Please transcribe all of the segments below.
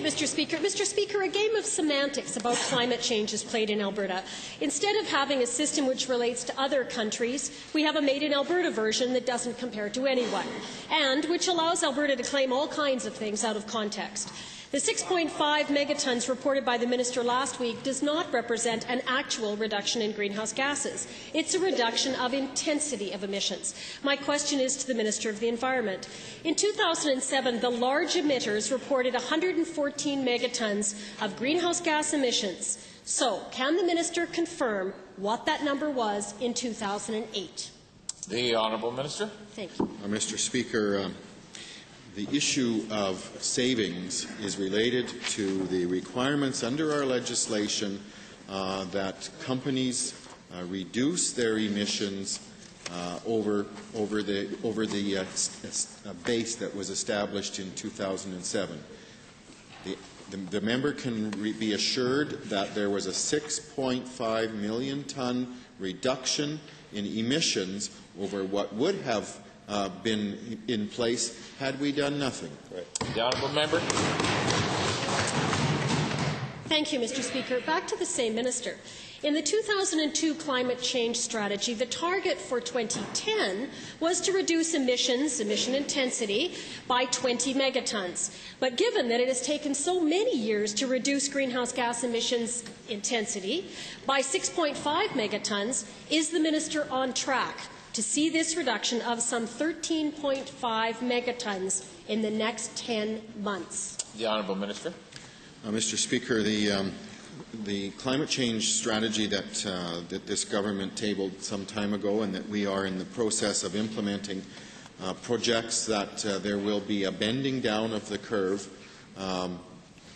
Mr. Speaker. Mr. Speaker, a game of semantics about climate change is played in Alberta. Instead of having a system which relates to other countries, we have a made-in-Alberta version that doesn't compare to anyone, and which allows Alberta to claim all kinds of things out of context. The 6.5 megatons reported by the minister last week does not represent an actual reduction in greenhouse gases. It's a reduction of intensity of emissions. My question is to the Minister of the Environment. In 2007, the large emitters reported 114 megatons of greenhouse gas emissions. So, can the minister confirm what that number was in 2008? The Honourable Minister. Thank you. Mr. Speaker, the issue of savings is related to the requirements under our legislation that companies reduce their emissions over the base that was established in 2007. The member can be assured that there was a 6.5 million ton reduction in emissions over what would have been in place had we done nothing. Right. The honourable member. Thank you, Mr. Speaker. Back to the same minister. In the 2002 climate change strategy, the target for 2010 was to reduce emission intensity by 20 megatons. But given that it has taken so many years to reduce greenhouse gas emissions intensity by 6.5 megatons, is the minister on track to see this reduction of some 13.5 megatons in the next 10 months? The Honourable Minister. Mr. Speaker, the climate change strategy that this government tabled some time ago and that we are in the process of implementing projects that there will be a bending down of the curve,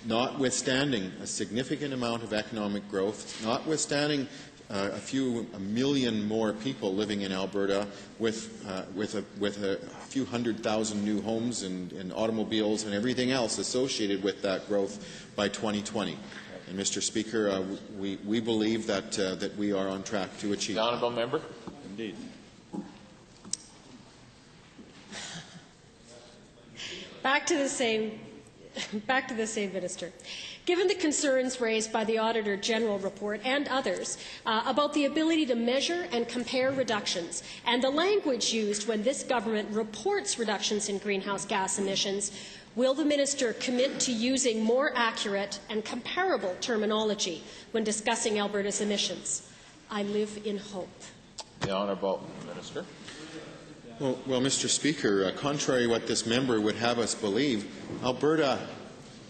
notwithstanding a significant amount of economic growth, notwithstanding a million more people living in Alberta with a few 100,000 new homes and automobiles and everything else associated with that growth by 2020. And Mr. Speaker, we believe that we are on track to achieve. The Honourable Member. Indeed. Back to the same minister. Given the concerns raised by the Auditor General report and others about the ability to measure and compare reductions and the language used when this government reports reductions in greenhouse gas emissions, will the minister commit to using more accurate and comparable terminology when discussing Alberta's emissions? I live in hope. The Honourable Minister. Well, Mr. Speaker, contrary to what this member would have us believe, Alberta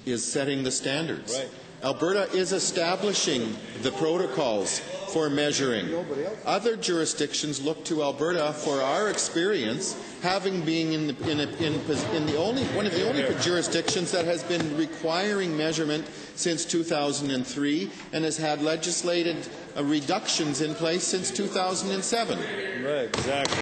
is setting the standards. Right. Alberta is establishing the protocols for measuring. Other jurisdictions look to Alberta for our experience, having been one of the only jurisdictions that has been requiring measurement since 2003 and has had legislated reductions in place since 2007. Right, exactly.